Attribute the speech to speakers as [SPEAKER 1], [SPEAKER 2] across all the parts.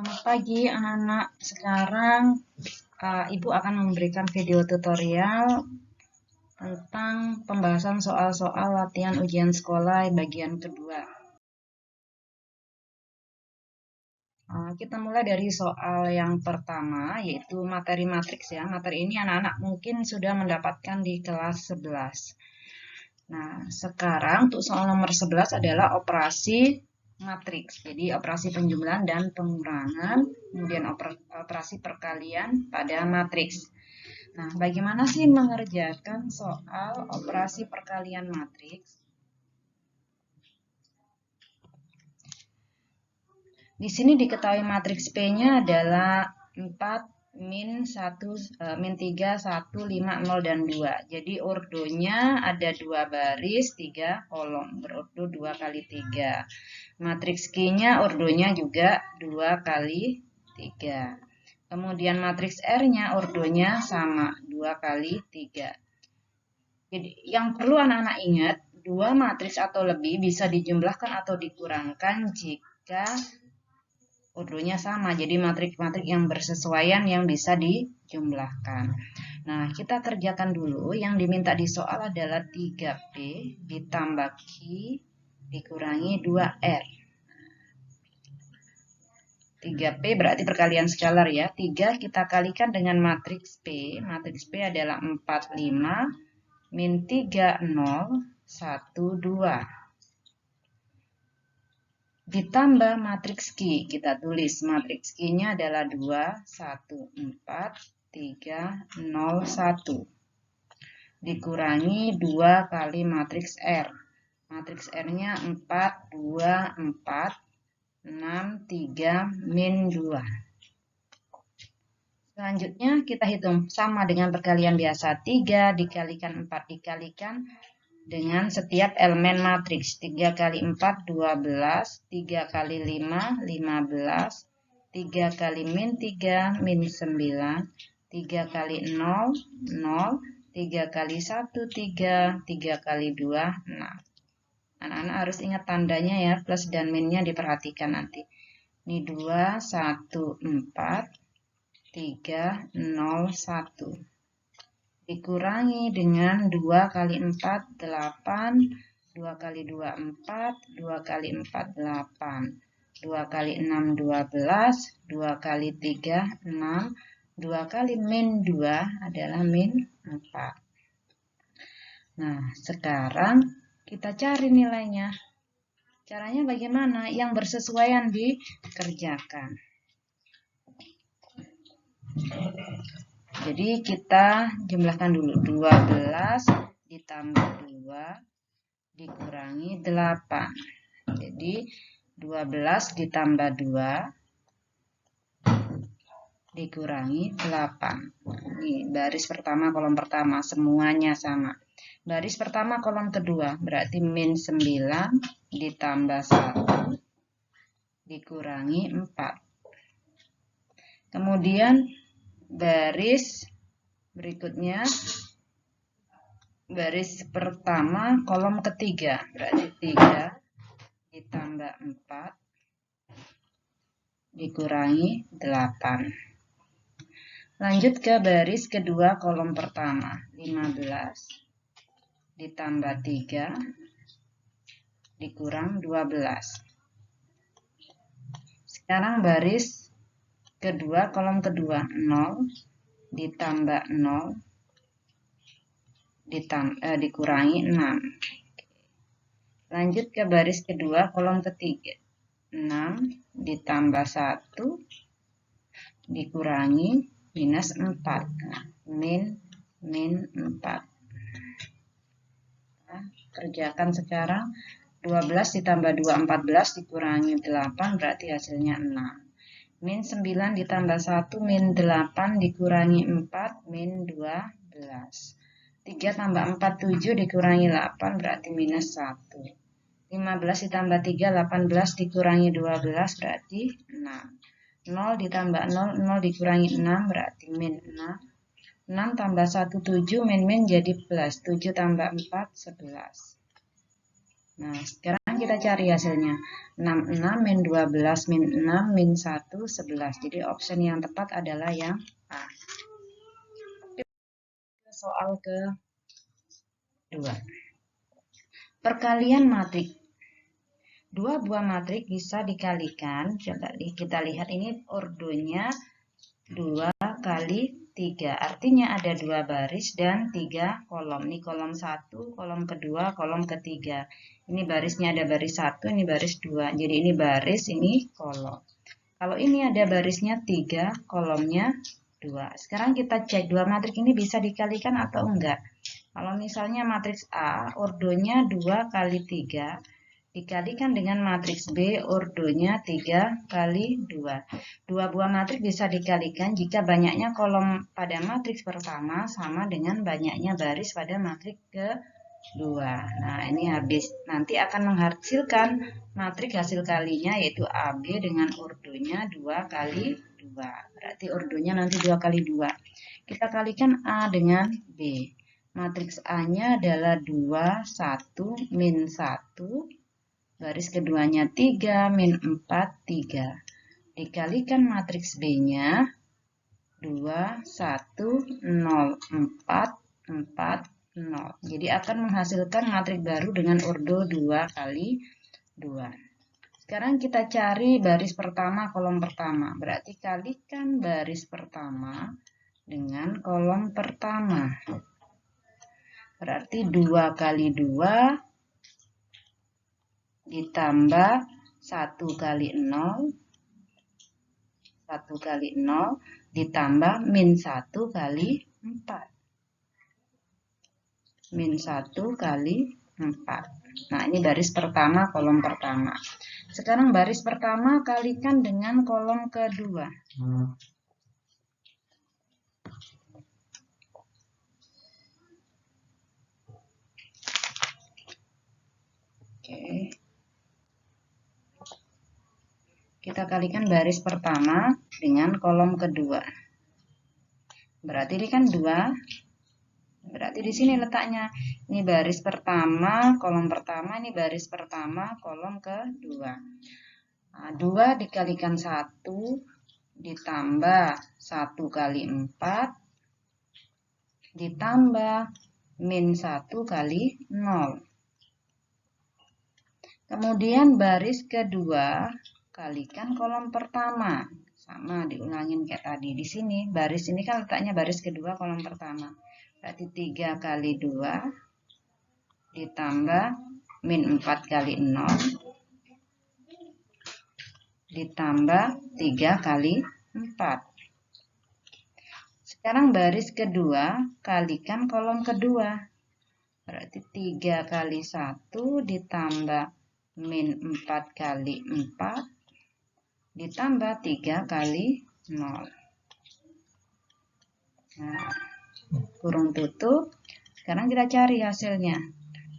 [SPEAKER 1] Selamat pagi anak-anak. Sekarang Ibu akan memberikan video tutorial tentang pembahasan soal-soal latihan ujian sekolah bagian kedua. Kita mulai dari soal yang pertama, yaitu materi matriks ya. Materi ini anak-anak mungkin sudah mendapatkan di kelas 11. Nah, sekarang untuk soal nomor 11 adalah operasi matriks. Jadi operasi penjumlahan dan pengurangan, kemudian operasi perkalian pada matriks. Nah, bagaimana sih mengerjakan soal operasi perkalian matriks? Di sini diketahui matriks P-nya adalah 4, min 1, min 3, 1, 5, 0, dan 2. Jadi ordonya ada 2 baris, 3 kolom, berordo 2 kali 3. Matriks Q-nya ordonya juga 2 kali 3. Kemudian matriks R-nya ordonya sama, 2 kali 3. Jadi yang perlu anak-anak ingat, 2 matriks atau lebih bisa dijumlahkan atau dikurangkan jika ordonya sama. Jadi matriks-matriks yang bersesuaian yang bisa dijumlahkan. Nah, kita kerjakan dulu. Yang diminta di soal adalah 3P ditambah Q dikurangi 2R. 3P berarti perkalian skalar ya. 3 kita kalikan dengan matriks P. Matriks P adalah 4, 5, min 3, 0, 1, 2. Ditambah matriks Q. Kita tulis matriks Q-nya adalah 2, 1, 4, 3, 0, 1. Dikurangi 2 kali matriks R. Matriks R-nya 4, 2, 4, 6, 3, min 2. Selanjutnya kita hitung sama dengan perkalian biasa. 3 dikalikan 4 dikalikan dengan setiap elemen matriks. 3 kali 4, 12. 3 kali 5, 15. 3 kali min 3, min 9. 3 kali 0, 0. 3 kali 1, 3. 3 kali 2, 6. Anak-anak harus ingat tandanya ya, plus dan minnya diperhatikan nanti. Ini 2, 1, 4, 3, 0, 1. Dikurangi dengan 2 kali 4, 8. 2 kali 2, 4. 2 kali 4, 8. 2 kali 6, 12. 2 kali 3, 6. 2 kali min 2 adalah min 4. Nah, sekarang kita cari nilainya. Caranya bagaimana? Yang bersesuaian dikerjakan. Jadi kita jumlahkan dulu. 12 ditambah 2 dikurangi 8. Jadi 12 ditambah 2 dikurangi 8. Ini baris pertama, kolom pertama, semuanya sama. Baris pertama, kolom kedua, berarti min 9 ditambah 1 dikurangi 4. Kemudian baris berikutnya, baris pertama, kolom ketiga, berarti 3 ditambah 4 dikurangi 8. Lanjut ke baris kedua, kolom pertama, 15 ditambah 3 dikurang 12. Sekarang baris kedua, kolom kedua, 0 ditambah 0 dikurangi 6. Lanjut ke baris kedua, kolom ketiga, 6 ditambah 1 dikurangi minus 4. Nah, min 4. Nah, kerjakan sekarang. 12 ditambah 2, 14 dikurangi 8 berarti hasilnya 6. Min 9 ditambah 1, min 8 dikurangi 4, min 12. 3 tambah 4, 7 dikurangi 8 berarti minus 1. 15 ditambah 3, 18 dikurangi 12 berarti 6. 0 ditambah 0, 0 dikurangi 6 berarti min 6. 6 tambah 1, 7, min jadi plus. 7 tambah 4, 11. Nah, sekarang kita cari hasilnya. 66 min 12 min 6 min 1, 11. Jadi option yang tepat adalah yang A. Soal ke-2. Perkalian matriks. Dua buah matriks bisa dikalikan. Coba kita lihat ini ordonya 2 kali 3. Artinya ada 2 baris dan 3 kolom. Ini kolom 1, kolom kedua, kolom ketiga. Ini barisnya ada baris 1, ini baris 2. Jadi ini baris, ini kolom. Kalau ini ada barisnya 3, kolomnya 2. Sekarang kita cek dua matriks ini bisa dikalikan atau enggak. Kalau misalnya matriks A, ordonya 2 kali 3. Dikalikan dengan matriks B, ordonya 3 kali 2. Dua buah matriks bisa dikalikan jika banyaknya kolom pada matriks pertama sama dengan banyaknya baris pada matriks kedua. Nah, ini habis. Nanti akan menghasilkan matriks hasil kalinya yaitu AB dengan ordonya 2 kali 2. Berarti ordonya nanti 2 kali 2. Kita kalikan A dengan B. Matriks A-nya adalah 2, 1, min 1. Baris keduanya 3, min 4, 3. Dikalikan matriks B-nya 2, 1, 0, 4, 4, 0. Jadi akan menghasilkan matriks baru dengan ordo 2 kali 2. Sekarang kita cari baris pertama, kolom pertama. Berarti kalikan baris pertama dengan kolom pertama. Berarti 2 kali 2 ditambah 1 kali 0, 1 kali 0 ditambah min 1 kali 4. Min 1 kali 4. Nah, ini baris pertama, kolom pertama. Sekarang baris pertama kalikan dengan kolom kedua. Oke. Kita kalikan baris pertama dengan kolom kedua. Berarti ini kan 2. Berarti di sini letaknya. Ini baris pertama, kolom pertama, ini baris pertama, kolom kedua. Nah, 2 dikalikan 1 ditambah 1 kali 4 ditambah min 1 kali 0. Kemudian baris kedua kalikan kolom pertama. Sama diulangin kayak tadi. Di sini baris ini kan letaknya baris kedua kolom pertama. Berarti 3 kali 2 ditambah min 4 kali 0 ditambah 3 kali 4. Sekarang baris kedua kalikan kolom kedua. Berarti 3 kali 1 ditambah min 4 kali 4 ditambah 3 kali 0. Nah, kurung tutup. Sekarang kita cari hasilnya.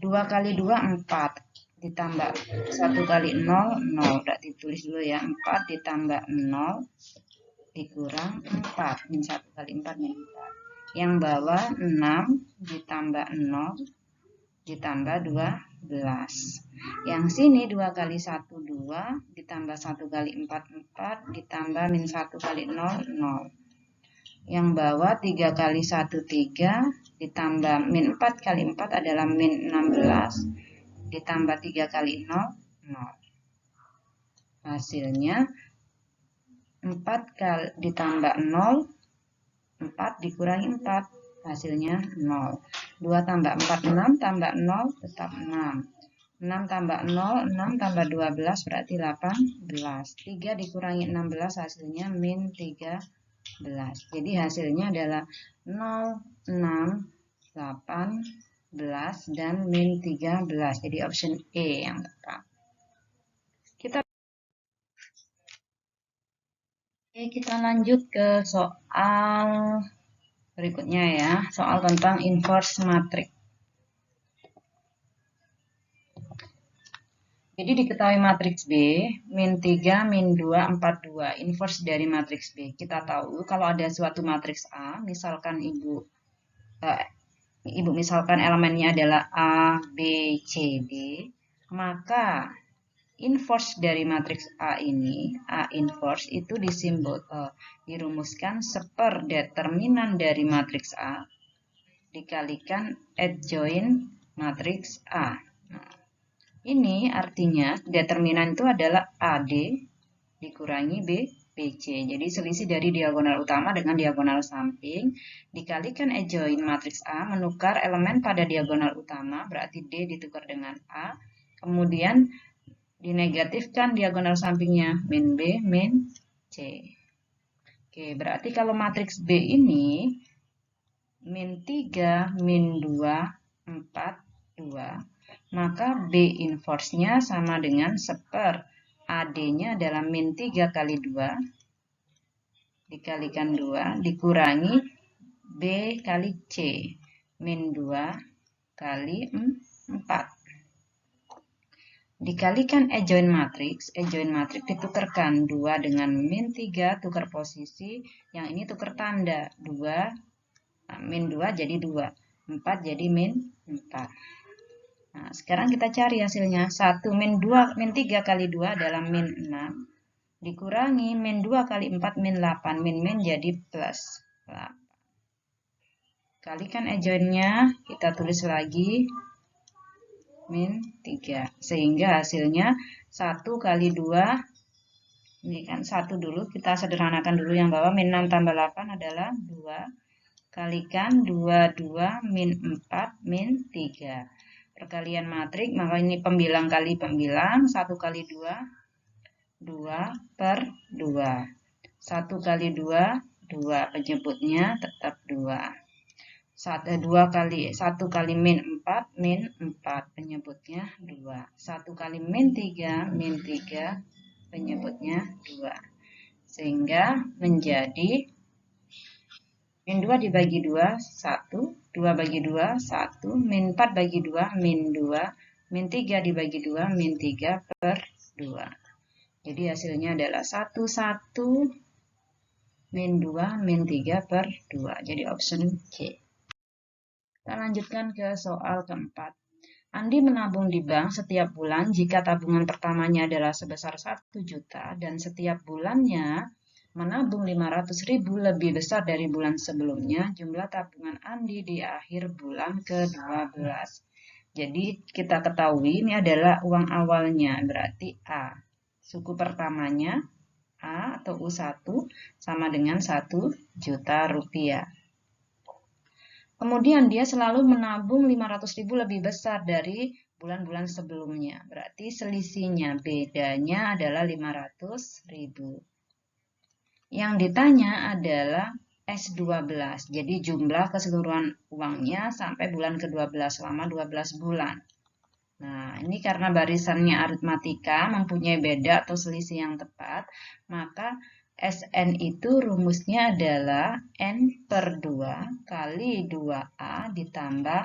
[SPEAKER 1] 2 kali 2, 4. Ditambah 1 kali 0, 0. Berarti tulis dulu ya. 4 ditambah 0 dikurang 4. Min 1 kali 4, min 4. Yang bawah 6 ditambah 0 ditambah 12. Yang sini 2 kali 1, 2. Ditambah 1 kali 4, 4. Ditambah min 1 kali 0, 0. Yang bawah 3 kali 1, 3. Ditambah min 4 kali 4 adalah min 16. Ditambah 3 kali 0, 0. Hasilnya 4 kali ditambah 0, 4 dikurangi 4. Hasilnya 0. 2 tambah 4, 6. Tambah 0 tetap 6. 6 tambah 0, 6 tambah 12 berarti 18. 3 dikurangi 16 hasilnya min 13. Jadi hasilnya adalah 0, 6, 18 dan min 13. Jadi option E yang tepat. Kita lanjut ke soal berikutnya ya. Soal tentang inverse matrix. Jadi diketahui matriks B, min 3, min 2, 4, 2. Inverse dari matriks B. Kita tahu kalau ada suatu matriks A, misalkan ibu misalkan elemennya adalah A, B, C, D. maka inverse dari matriks A ini, A inverse itu dirumuskan seper determinan dari matriks A dikalikan adjoint matriks A. Nah, ini artinya determinan itu adalah AD dikurangi BC. Jadi selisih dari diagonal utama dengan diagonal samping dikalikan adjoint matriks A menukar elemen pada diagonal utama, berarti D ditukar dengan A. Kemudian dinegatifkan diagonal sampingnya min B min C. Oke, berarti kalau matriks B ini min 3, min 2, 4, 2, maka B inverse-nya sama dengan seper AD-nya adalah min 3 kali 2 dikalikan 2 dikurangi B kali C min 2 kali 4 dikalikan adjoint matrix ditukarkan 2 dengan min 3 tukar posisi, yang ini tukar tanda 2 min 2 jadi 2, 4 jadi min 4. Nah, sekarang kita cari hasilnya. 1 min 2 min 3 kali 2 adalah min 6 dikurangi min 2 kali 4 min 8, min jadi plus 8. Kalikan adjointnya, kita tulis lagi min 3, sehingga hasilnya 1 kali 2, ini kan 1 dulu, kita sederhanakan dulu yang bawah, min 6 tambah 8 adalah 2, kalikan 2, 2, min 4, min 3. Perkalian matrik, maka ini pembilang kali pembilang, 1 kali 2, 2 per 2. 1 kali 2, 2, penyebutnya tetap 2. 1 kali min 4, min 4, penyebutnya 2. 1 kali min 3, min 3, penyebutnya 2. Sehingga menjadi min 2 dibagi 2, 1, 2 bagi 2, 1, min 4 bagi 2, min 2, min 3 dibagi 2, min 3 per 2. Jadi hasilnya adalah 1, 1, min 2, min 3 per 2. Jadi option C. Kita lanjutkan ke soal keempat. Andi menabung di bank setiap bulan jika tabungan pertamanya adalah sebesar 1 juta dan setiap bulannya menabung 500.000 lebih besar dari bulan sebelumnya. Jumlah tabungan Andi di akhir bulan ke-12. Jadi kita ketahui ini adalah uang awalnya, berarti A. Suku pertamanya A atau U1 sama dengan 1 juta rupiah. Kemudian dia selalu menabung 500.000 lebih besar dari bulan-bulan sebelumnya. Berarti selisihnya, bedanya adalah 500.000. Yang ditanya adalah S12. Jadi jumlah keseluruhan uangnya sampai bulan ke-12 selama 12 bulan. Nah, ini karena barisannya aritmatika mempunyai beda atau selisih yang tepat, maka Sn itu rumusnya adalah N per 2 kali 2A ditambah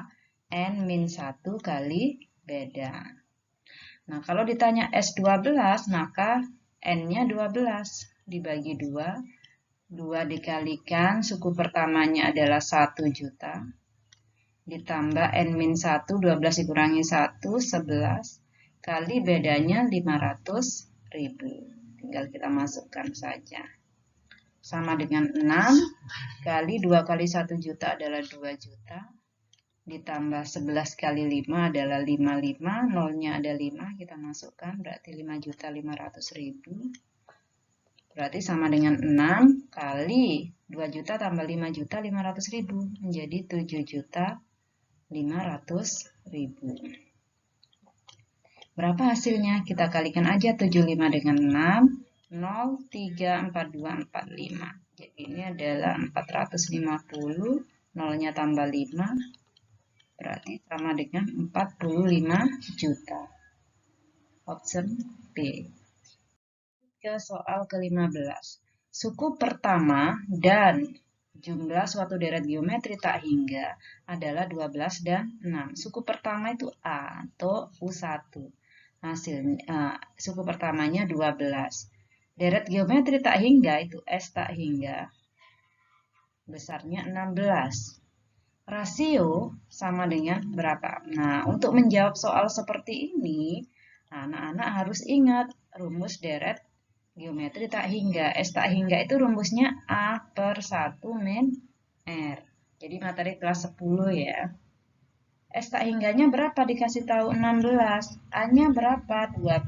[SPEAKER 1] N-1 kali beda. Nah, kalau ditanya S12, maka N-nya 12 dibagi 2. 2 dikalikan, suku pertamanya adalah 1 juta. Ditambah N-1, 12 dikurangi 1, 11. Kali bedanya 500.000. Tinggal kita masukkan saja. Sama dengan 6 kali 2 kali 1 juta adalah 2 juta. Ditambah 11 kali 5 adalah 55. Nolnya ada 5. Kita masukkan berarti 5.500.000. Berarti sama dengan 6 kali 2 juta tambah 5 juta 500.000. Menjadi 7.500.000. Berapa hasilnya? Kita kalikan aja 75 dengan 6, 0, 3, 4, 2, 4, 5. Jadi ini adalah 450, nolnya tambah 5, berarti sama dengan 45 juta. Option B. Ke soal ke-15. Suku pertama dan jumlah suatu deret geometri tak hingga adalah 12 dan 6. Suku pertama itu A atau U1. Hasilnya suku pertamanya 12. Deret geometri tak hingga itu S tak hingga. Besarnya 16. Rasio sama dengan berapa? Nah, untuk menjawab soal seperti ini, Nah, anak-anak harus ingat rumus deret geometri tak hingga. S tak hingga itu rumusnya A per 1 min R. Jadi materi kelas 10 ya. S tak hingganya berapa? Dikasih tahu 16. A-nya berapa? 12.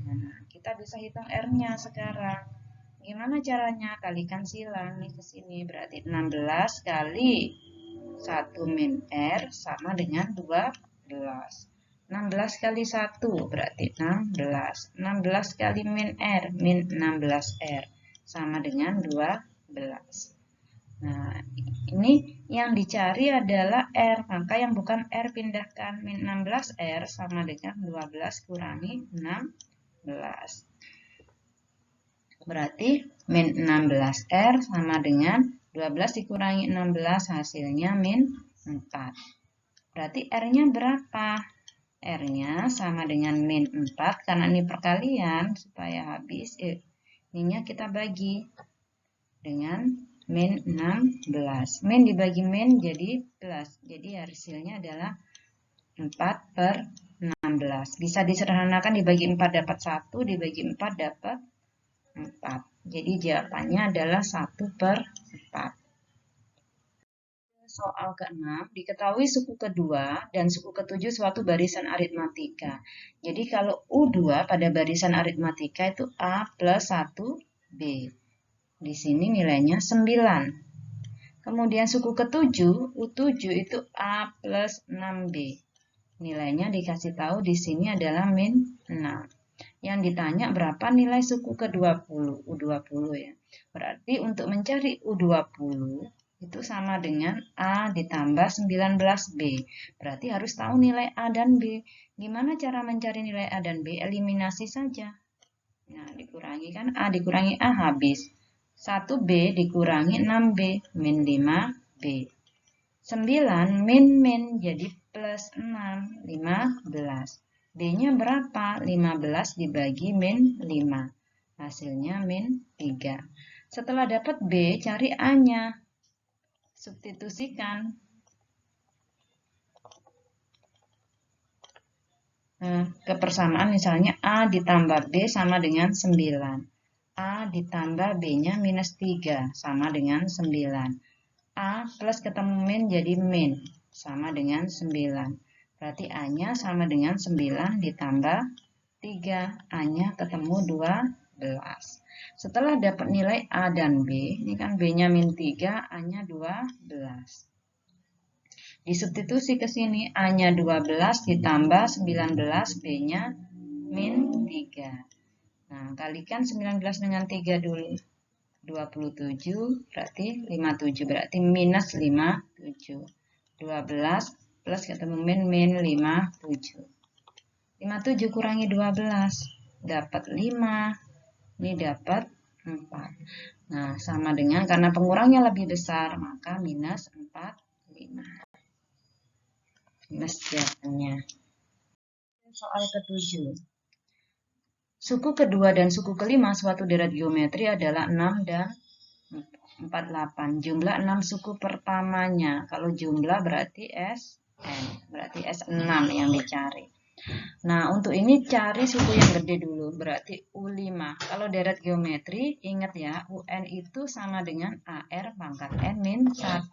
[SPEAKER 1] Nah, kita bisa hitung R-nya sekarang. Gimana caranya? Kalikan silang nih ke sini. Berarti 16 kali 1 min R sama dengan 12. 16 kali 1 berarti 16. 16 kali min R, min 16R. Sama dengan 12. Nah, ini yang dicari adalah R. Maka yang bukan R pindahkan. Min 16R sama dengan 12 kurangi 16. Berarti min 16R sama dengan 12 dikurangi 16 hasilnya min 4. Berarti R-nya berapa? R-nya sama dengan min 4 karena ini perkalian supaya habis. Ininya kita bagi dengan min 16. Min dibagi min jadi plus. Jadi hasilnya adalah 4 per 16. Bisa disederhanakan dibagi 4 dapat 1, dibagi 4 dapat 4. Jadi jawabannya adalah 1 per 4. Soal ke-6, diketahui suku kedua dan suku ketujuh suatu barisan aritmatika. Jadi kalau U2 pada barisan aritmatika itu A plus 1B. Di sini nilainya 9. Kemudian suku ketujuh, U7 itu A plus 6B. Nilainya dikasih tahu di sini adalah min 6. Yang ditanya berapa nilai suku ke-20, U20 ya. Berarti untuk mencari U20 itu sama dengan A ditambah 19B. Berarti harus tahu nilai A dan B. Gimana cara mencari nilai A dan B? Eliminasi saja. Nah, dikurangi kan A dikurangi A habis. 1B dikurangi 6B, min 5B. 9 min jadi plus 6, 15. B-nya berapa? 15 dibagi min 5. Hasilnya min 3. Setelah dapat B, cari A-nya. Substitusikan. Kepersamaan misalnya A ditambah B sama dengan 9. A ditambah B-nya minus 3 sama dengan 9. A plus ketemu min jadi min sama dengan 9. Berarti A-nya sama dengan 9 ditambah 3. A-nya ketemu 12. Setelah dapat nilai A dan B, ini kan B-nya min 3, A-nya 12. Disubstitusi ke sini, A-nya 12 ditambah 19, B-nya min 3. Nah, kalikan 19 dengan 3 dulu. 27 berarti 57 berarti minus 57. 12 plus ketemu min 57. 57 kurangi 12 dapat 5. Ini dapat 4. Nah, sama dengan karena pengurangnya lebih besar maka minus 45. Minus jawabannya. Soal ke-7. Suku kedua dan suku kelima suatu deret geometri adalah 6 dan 48. Jumlah 6 suku pertamanya. Kalau jumlah berarti Sn. Berarti S6 yang dicari. Nah, untuk ini cari suku yang gede dulu. Berarti U5. Kalau deret geometri, ingat ya, UN itu sama dengan AR pangkat N min 1.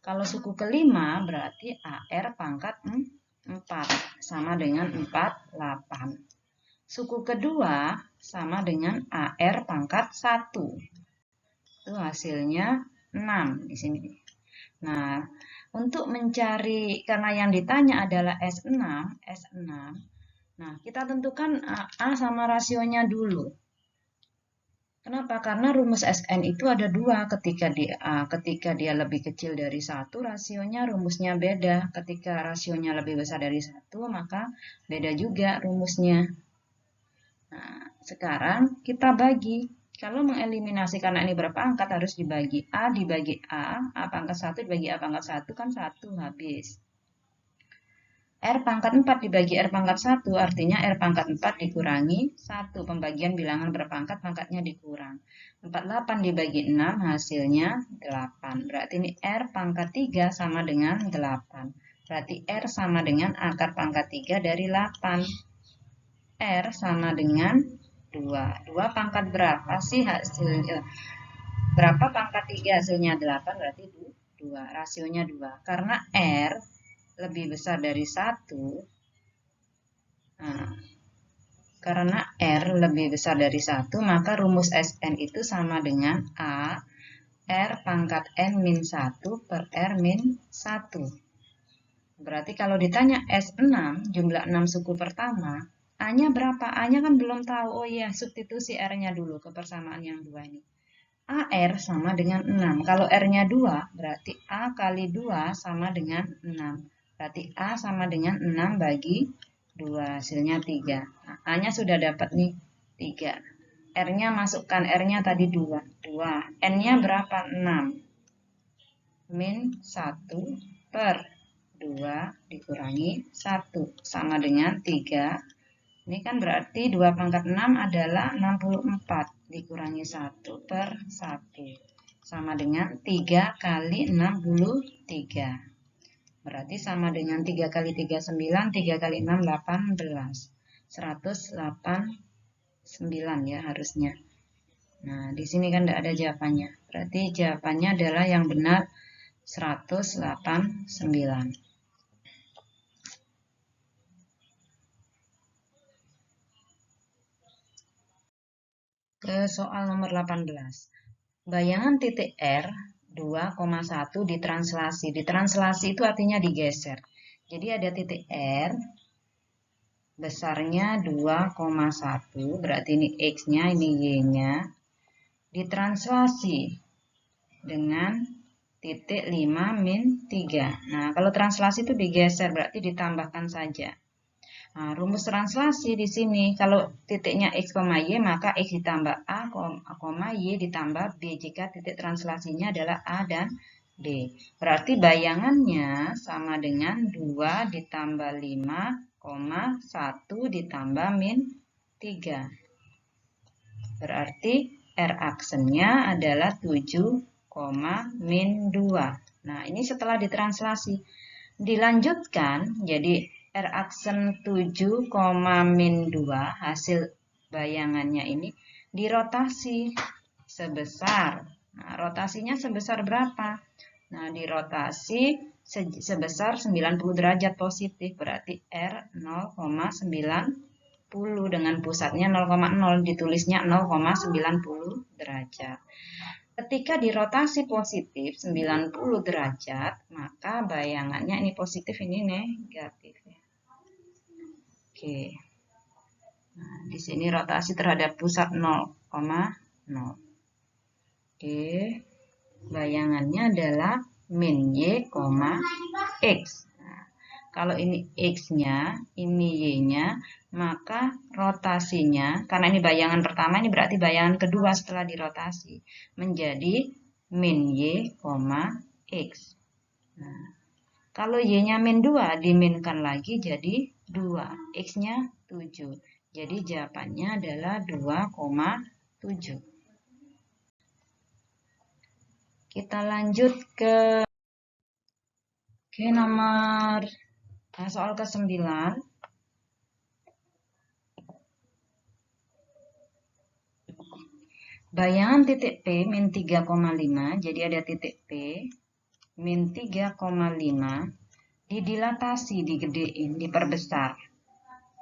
[SPEAKER 1] Kalau suku kelima, berarti AR pangkat 4. Sama dengan 48. Suku kedua sama dengan AR pangkat 1. Itu hasilnya 6 di sini. Nah, untuk mencari karena yang ditanya adalah S6. Nah, kita tentukan A sama rasionya dulu. Kenapa? Karena rumus Sn itu ada 2. Ketika dia lebih kecil dari 1, rasionya rumusnya beda. Ketika rasionya lebih besar dari 1, maka beda juga rumusnya. Nah, sekarang kita bagi. Kalau mengeliminasi karena ini berpangkat harus dibagi A dibagi A pangkat 1 dibagi A pangkat 1 kan 1 habis. R pangkat 4 dibagi R pangkat 1 artinya R pangkat 4 dikurangi 1. Pembagian bilangan berpangkat pangkatnya dikurang. 48 dibagi 6 hasilnya 8. Berarti ini R pangkat 3 sama dengan 8. Berarti R sama dengan akar pangkat 3 dari 8. R sama dengan 2. 2 pangkat berapa sih hasilnya? Berapa pangkat 3 hasilnya? 8, berarti 2. Rasionya 2. Karena R lebih besar dari 1. Nah, karena R lebih besar dari 1, maka rumus Sn itu sama dengan A R pangkat N min 1 per R min 1. Berarti kalau ditanya S6, jumlah 6 suku pertama, A-nya berapa? A-nya kan belum tahu. Oh iya, substitusi R-nya dulu ke persamaan yang 2 ini. AR sama dengan 6. Kalau R-nya 2, berarti A kali 2 sama dengan 6. Berarti A sama dengan 6 bagi 2, hasilnya 3. Nah, A-nya sudah dapat nih, 3. R-nya masukkan, R-nya tadi 2. N-nya berapa? 6. Min 1 per 2 dikurangi 1. Sama dengan 3. Ini kan berarti 2 pangkat 6 adalah 64. Dikurangi 1 per 1. Sama dengan 3 kali 63. Berarti sama dengan 3 kali 3, 9. 3 kali 6, 18. 189 ya harusnya. Nah, di sini kan tidak ada jawabannya. Berarti jawabannya adalah yang benar 189. Ke soal nomor 18. Bayangan titik R 2,1 ditranslasi. Ditranslasi itu artinya digeser. Jadi ada titik R besarnya 2,1, berarti ini X-nya, ini Y-nya. Ditranslasi dengan titik 5 min 3. Nah, kalau translasi itu digeser, berarti ditambahkan saja. Nah, rumus translasi di sini, kalau titiknya X, Y, maka X ditambah A, Y ditambah B jika titik translasinya adalah A dan B. Berarti bayangannya sama dengan 2 ditambah 5, 1 ditambah min 3. Berarti R aksennya adalah 7, min 2. Nah, ini setelah ditranslasi. Dilanjutkan, jadi R aksen 7, min 2, hasil bayangannya ini dirotasi sebesar. Nah, rotasinya sebesar berapa? Nah, dirotasi sebesar 90 derajat positif, berarti R 0,90 dengan pusatnya 0,0, ditulisnya 0,90 derajat. Ketika dirotasi positif 90 derajat, maka bayangannya ini positif, ini negatif. Oke. Nah, di sini rotasi terhadap pusat 0,0. Oke. Bayangannya adalah min Y, X. Nah, kalau ini X-nya, ini Y-nya, maka rotasinya, karena ini bayangan pertama, ini berarti bayangan kedua setelah dirotasi, menjadi min Y, X. Nah, kalau Y-nya min 2, diminkan lagi jadi 2. X-nya 7. Jadi jawabannya adalah 2,7. Kita lanjut ke nomor soal ke-9. Bayangan titik P min 3,5, jadi ada titik P min 3,5 didilatasi, digedein, diperbesar.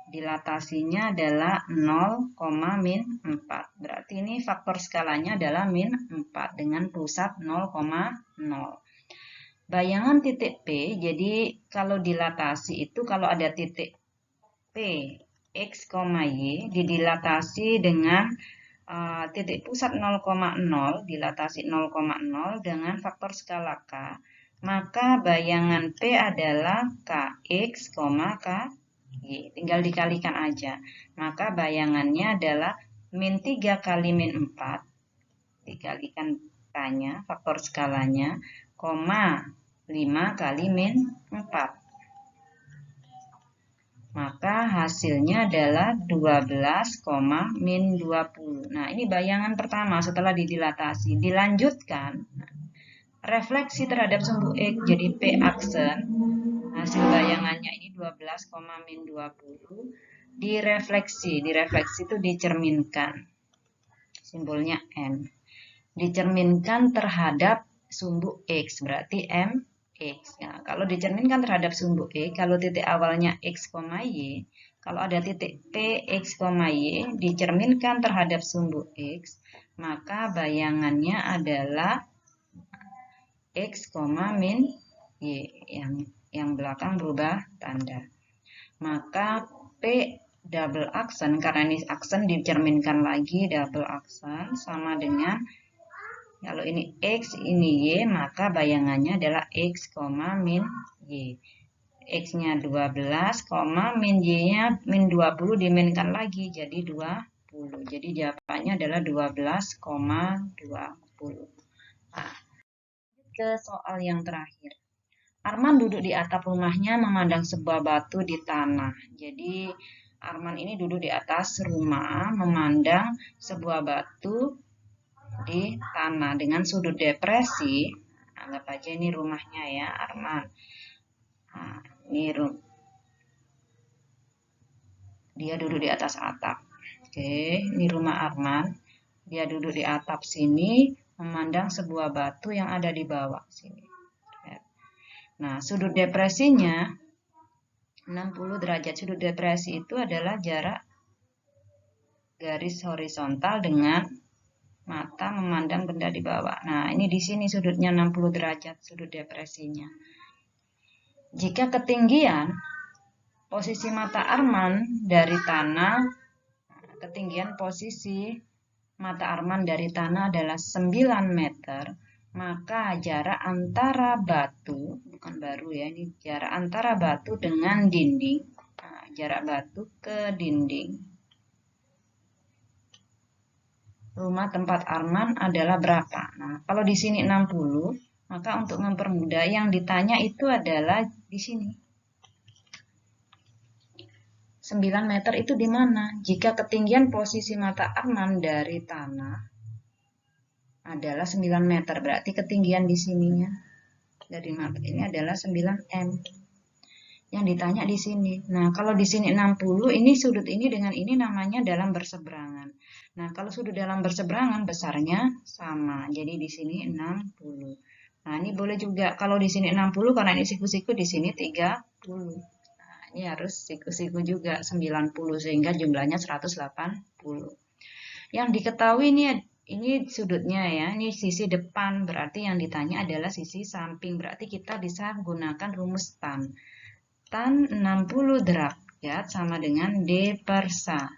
[SPEAKER 1] Dilatasinya adalah 0, min 4. Berarti ini faktor skalanya adalah min 4 dengan pusat 0,0. Bayangan titik P, jadi kalau dilatasi itu kalau ada titik P, X, Y, didilatasi dengan titik pusat 0,0, dilatasi 0,0 dengan faktor skala K, maka bayangan P adalah KX, KY. Tinggal dikalikan aja. Maka bayangannya adalah min 3 kali min 4, dikalikan K-nya, faktor skalanya, 5 kali min 4. Maka hasilnya adalah 12, min 20. Nah, ini bayangan pertama setelah didilatasi. Dilanjutkan, refleksi terhadap sumbu X, jadi P aksen. Hasil bayangannya ini 12, min 20. direfleksi. Direfleksi itu dicerminkan. Simbolnya M. Dicerminkan terhadap sumbu X, berarti MX. Ya, kalau dicerminkan terhadap sumbu X, kalau titik awalnya X, Y, kalau ada titik P, X, Y, dicerminkan terhadap sumbu X, maka bayangannya adalah X, min Y, yang belakang berubah tanda. Maka P double aksen, karena ini aksen dicerminkan lagi double aksen, sama dengan kalau ini X, ini Y, maka bayangannya adalah X, min Y. X-nya 12, min Y-nya min 20 diminkan lagi, jadi 20. Jadi jawabannya adalah 12,20. Nah, ke soal yang terakhir. Arman duduk di atap rumahnya memandang sebuah batu di tanah. Jadi Arman ini duduk di atas rumah memandang sebuah batu di tanah dengan sudut depresi. Anggap aja ini rumahnya ya Arman. Nah, ini dia duduk di atas atap. Oke, ini rumah Arman. Dia duduk di atap sini memandang sebuah batu yang ada di bawah sini. Nah, sudut depresinya 60 derajat. Sudut depresi itu adalah jarak garis horizontal dengan mata memandang benda di bawah. Nah, ini di sini sudutnya 60 derajat, sudut depresinya. Jika ketinggian posisi mata Arman dari tanah, ketinggian posisi mata Arman dari tanah adalah 9 meter, maka jarak antara batu, bukan baru ya, ini jarak antara batu dengan dinding. Nah, jarak batu ke dinding rumah tempat Arman adalah berapa? Nah, kalau di sini 60, maka untuk mempermudah yang ditanya itu adalah di sini. 9 meter itu di mana? Jika ketinggian posisi mata Arman dari tanah adalah 9 meter, berarti ketinggian di sininya dari mata ini adalah 9 m. Yang ditanya di sini. Nah, kalau di sini 60, ini sudut ini dengan ini namanya dalam berseberangan. Nah, kalau sudut dalam berseberangan besarnya sama. Jadi di sini 60. Nah, ini boleh juga kalau di sini 60 karena ini siku-siku, di sini 30. Nah, ini harus siku-siku juga 90 sehingga jumlahnya 180. Yang diketahui ini sudutnya ya, ini sisi depan, berarti yang ditanya adalah sisi samping. Berarti kita bisa gunakan rumus tan. Tan 60 derajat sama dengan D per SA.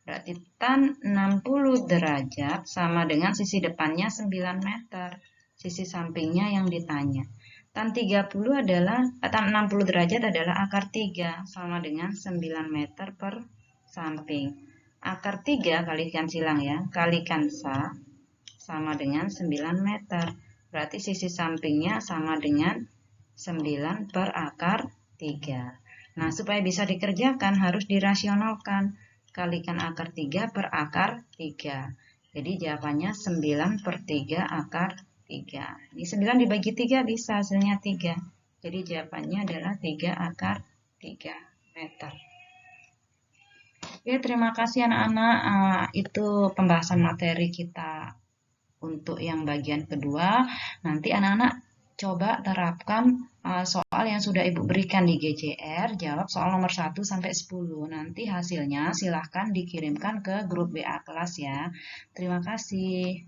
[SPEAKER 1] Berarti tan 60 derajat sama dengan sisi depannya 9 meter. Sisi sampingnya yang ditanya. Tan 30 adalah, tan 60 derajat adalah akar 3 sama dengan 9 meter per samping. Akar 3 kalikan silang ya, kalikan SA sama dengan 9 meter. Berarti sisi sampingnya sama dengan 9 per akar 3. Nah, supaya bisa dikerjakan harus dirasionalkan. Kalikan akar 3 per akar 3. Jadi jawabannya 9 per 3 akar 3. Ini 9 dibagi 3 bisa hasilnya 3. Jadi jawabannya adalah 3 akar 3 meter. Oke, terima kasih anak-anak. Itu pembahasan materi kita untuk yang bagian kedua. Nanti anak-anak coba terapkan soal yang sudah Ibu berikan di GCR, jawab soal nomor 1 sampai 10. Nanti hasilnya silahkan dikirimkan ke grup WA kelas ya. Terima kasih.